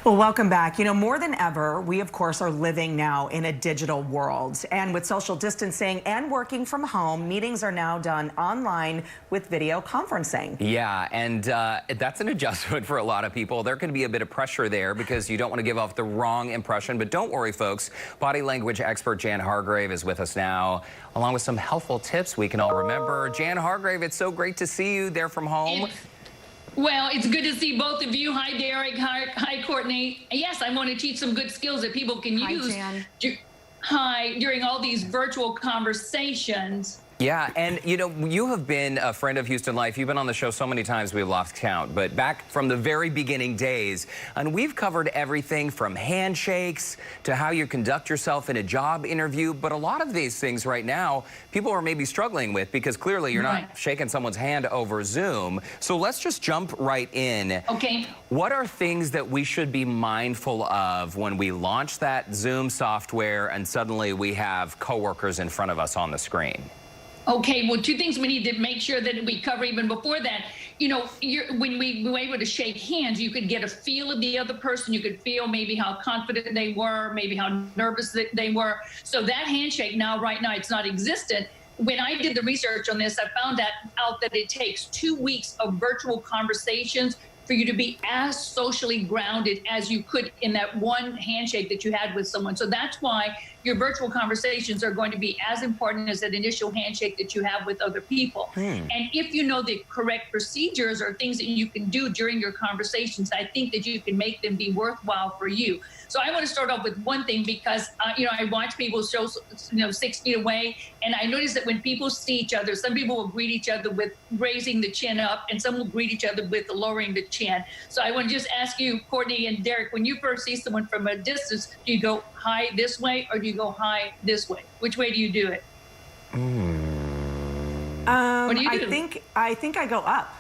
Well, welcome back. You know, more than ever, we, of course, are living now in a digital world. And with social distancing and working from home, meetings are now done online with video conferencing. Yeah, and that's an adjustment for a lot of people. There can be a bit of pressure there because you don't want to give off the wrong impression. But don't worry, folks. Body language expert Jan Hargrave is with us now, along with some helpful tips we can all remember. Jan Hargrave, it's so great to see you there from home. Well, it's good to see both of you. Hi, Derek. Hi, Courtney. Yes, I want to teach some good skills that people can use. During all these virtual conversations. Yeah, and you know, you have been a friend of Houston Life. You've been on the show so many times we've lost count, but back from the very beginning days, and we've covered everything from handshakes to how you conduct yourself in a job interview. But a lot of these things right now, people are maybe struggling with because clearly you're not shaking someone's hand over Zoom. So let's just jump right in. Okay. What are things that we should be mindful of when we launch that Zoom software and suddenly we have coworkers in front of us on the screen? Okay, well, two things we need to make sure that we cover even before that. You know, when we were able to shake hands, you could get a feel of the other person. You could feel maybe how confident they were, maybe how nervous they were. So that handshake right now, it's not existent. When I did the research on this, I found out that it takes 2 weeks of virtual conversations for you to be as socially grounded as you could in that one handshake that you had with someone. So that's why your virtual conversations are going to be as important as that initial handshake that you have with other people. And if you know the correct procedures or things that you can do during your conversations, I think that you can make them be worthwhile for you. So I want to start off with one thing because, you know, I watch people show, 6 feet away, and I notice that when people see each other, some people will greet each other with raising the chin up, and some will greet each other with lowering the chin. So I want to just ask you, Courtney and Derek, when you first see someone from a distance, do you go hi this way or do you go hi this way? Which way do you do it? What do you do? I think I go up.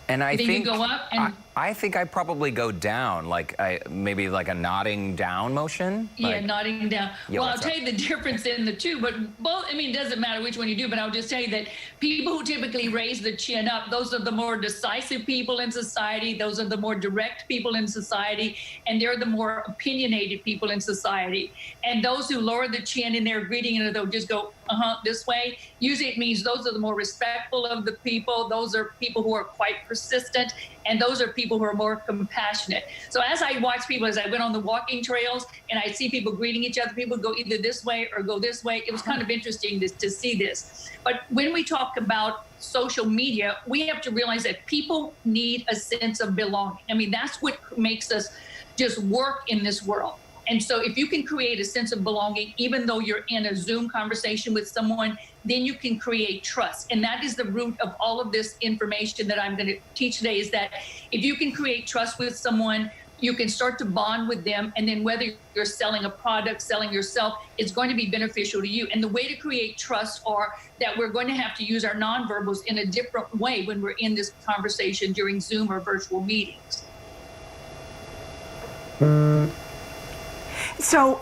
And I think you go up and I think I probably go down, like maybe like a nodding down motion. Yeah, nodding down. Well, I'll tell you the difference in the two, but both, I mean, it doesn't matter which one you do, but I'll just tell you that people who typically raise the chin up, those are the more decisive people in society. Those are the more direct people in society, and they're the more opinionated people in society. And those who lower the chin in their greeting and they'll just go, this way, usually it means those are the more respectful of the people. Those are people who are quite persistent, and those are people who are more compassionate. So as I watch people, as I went on the walking trails and I see people greeting each other, people go either this way or go this way. It was kind of interesting to see this. But when we talk about social media, we have to realize that people need a sense of belonging. I mean, that's what makes us just work in this world. And so if you can create a sense of belonging, even though you're in a Zoom conversation with someone, then you can create trust. And that is the root of all of this information that I'm going to teach today, is that if you can create trust with someone, you can start to bond with them. And then whether you're selling a product, selling yourself, it's going to be beneficial to you. And the way to create trust are that we're going to have to use our nonverbals in a different way when we're in this conversation during Zoom or virtual meetings. So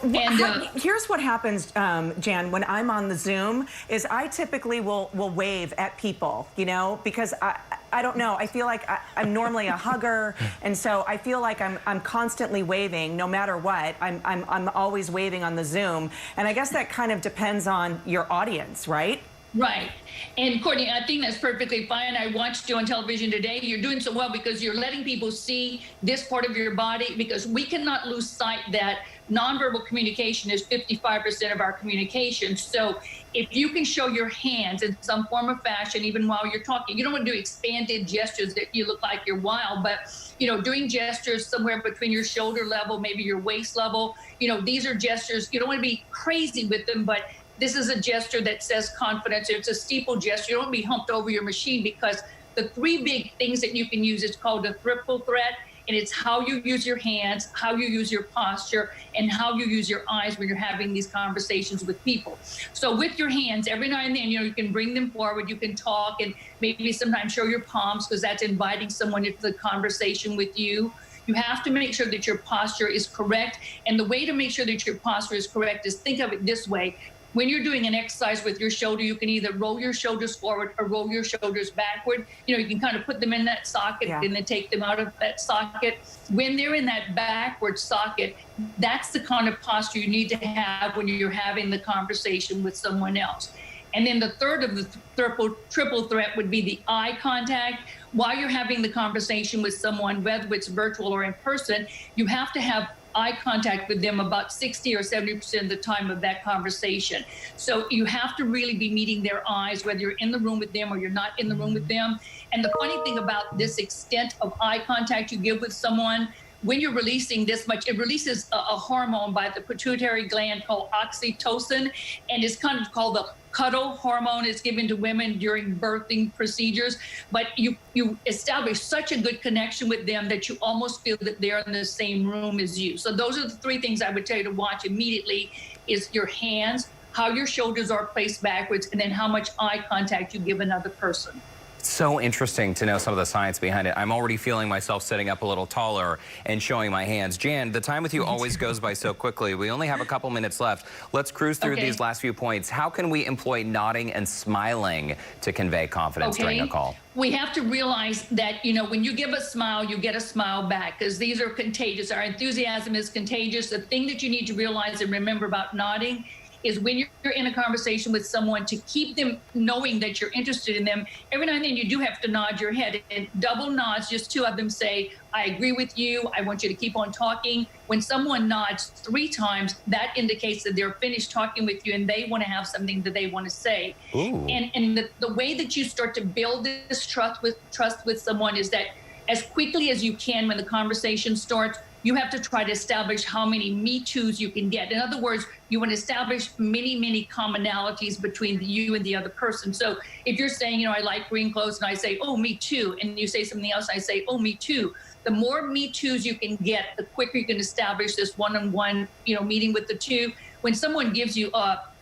here's what happens, Jan, when I'm on the Zoom, is I typically will wave at people, you know, because I don't know, I feel like I'm normally a hugger, and so I feel like I'm constantly waving no matter what. I'm always waving on the Zoom, and I guess that kind of depends on your audience, right? Right. And Courtney, I think that's perfectly fine. I watched you on television today. You're doing so well because you're letting people see this part of your body, because we cannot lose sight that nonverbal communication is 55% of our communication. So if you can show your hands in some form of fashion, even while you're talking, you don't want to do expanded gestures that you look like you're wild, but, you know, doing gestures somewhere between your shoulder level, maybe your waist level, you know, these are gestures. You don't want to be crazy with them, but this is a gesture that says confidence. It's a steeple gesture. You don't want to be humped over your machine, because the 3 big things that you can use is called a triple threat. And it's how you use your hands, how you use your posture, and how you use your eyes when you're having these conversations with people. So with your hands, every now and then, you know, you can bring them forward, you can talk, and maybe sometimes show your palms, because that's inviting someone into the conversation with you. You have to make sure that your posture is correct. And the way to make sure that your posture is correct is, think of it this way. when you're doing an exercise with your shoulder, you can either roll your shoulders forward or roll your shoulders backward. You know, you can kind of put them in that socket and then take them out of that socket. When they're in that backward socket, that's the kind of posture you need to have when you're having the conversation with someone else. And then the third of the triple threat would be the eye contact. While you're having the conversation with someone, whether it's virtual or in person, you have to have eye contact with them about 60 or 70% of the time of that conversation. So you have to really be meeting their eyes, whether you're in the room with them or you're not in the room with them. And the funny thing about this extent of eye contact you give with someone, when you're releasing this much, it releases a hormone by the pituitary gland called oxytocin, and it's kind of called the cuddle hormone. It's given to women during birthing procedures. But you establish such a good connection with them that you almost feel that they're in the same room as you. So those are the three things I would tell you to watch immediately: is your hands, how your shoulders are placed backwards, and then how much eye contact you give another person. So interesting to know some of the science behind it. I'm already feeling myself sitting up a little taller and showing my hands. Jan, the time with you always goes by so quickly. We only have a couple minutes left. Let's cruise through these last few points. How can we employ nodding and smiling to convey confidence during a call? We have to realize that, you know, when you give a smile, you get a smile back, because these are contagious. Our enthusiasm is contagious. The thing that you need to realize and remember about nodding is when you're in a conversation with someone, to keep them knowing that you're interested in them, every now and then you do have to nod your head. And double nods, just two of them say, I agree with you, I want you to keep on talking. When someone nods 3 times, that indicates that they're finished talking with you and they want to have something that they want to say. Ooh. And the way that you start to build this trust with someone is that as quickly as you can, when the conversation starts, you have to try to establish how many me toos you can get. In other words, you want to establish many, many commonalities between you and the other person. So if you're saying, you know, I like green clothes, and I say, oh, me too, and you say something else, I say, oh, me too. The more me toos you can get, the quicker you can establish this one-on-one, you know, meeting with the two. When someone gives you,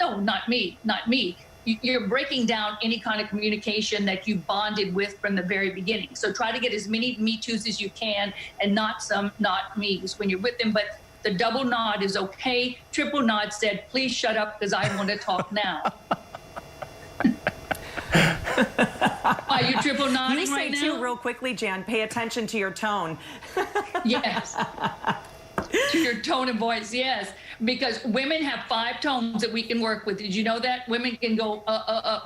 no, not me, not me, you're breaking down any kind of communication that you bonded with from the very beginning. So try to get as many me toos as you can, and not some not me's when you're with them. But the double nod is okay. Triple nod said, please shut up because I want to talk now. Are you triple nodding you say right now? too, real quickly, Jan, pay attention to your tone. Yes. To your tone of voice, yes. Because women have 5 tones that we can work with. Did you know that? Women can go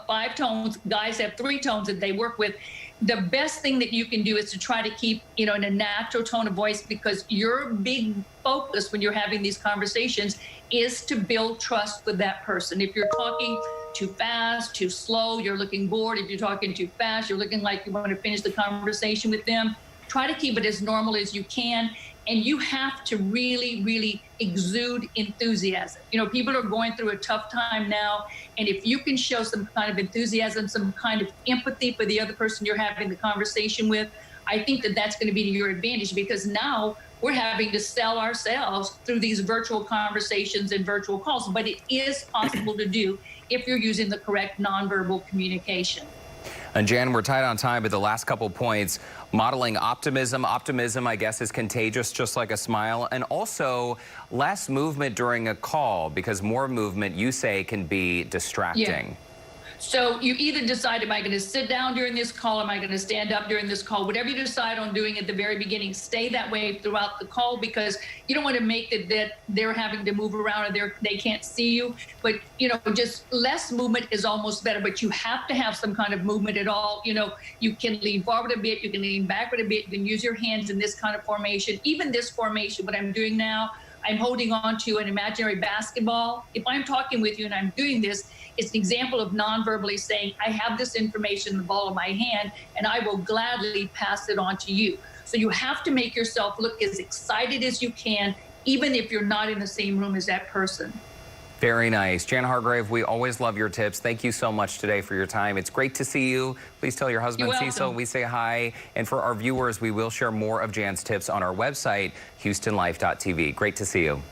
5 tones. Guys have 3 tones that they work with. The best thing that you can do is to try to keep, you know, in a natural tone of voice, because your big focus when you're having these conversations is to build trust with that person. If you're talking too fast, too slow, you're looking bored. If you're talking too fast, you're looking like you want to finish the conversation with them. Try to keep it as normal as you can. And you have to really, really exude enthusiasm. You know, people are going through a tough time now. And if you can show some kind of enthusiasm, some kind of empathy for the other person you're having the conversation with, I think that that's going to be to your advantage, because now we're having to sell ourselves through these virtual conversations and virtual calls. But it is possible to do if you're using the correct nonverbal communication. And Jan, we're tight on time, but the last couple points: modeling optimism. Optimism, I guess, is contagious, just like a smile. And also less movement during a call, because more movement, you say, can be distracting. Yeah. So you either decide, am I going to sit down during this call? Am I going to stand up during this call? Whatever you decide on doing at the very beginning, stay that way throughout the call, because you don't want to make it that they're having to move around or they can't see you. But, you know, just less movement is almost better, but you have to have some kind of movement at all. You know, you can lean forward a bit, you can lean backward a bit, you can use your hands in this kind of formation. Even this formation, what I'm doing now, I'm holding on to an imaginary basketball. If I'm talking with you and I'm doing this, it's an example of non-verbally saying, I have this information in the ball of my hand, and I will gladly pass it on to you. So you have to make yourself look as excited as you can, even if you're not in the same room as that person. Very nice. Jan Hargrave, we always love your tips. Thank you so much today for your time. It's great to see you. Please tell your husband Cecil we say hi. And for our viewers, we will share more of Jan's tips on our website, HoustonLife.tv. Great to see you.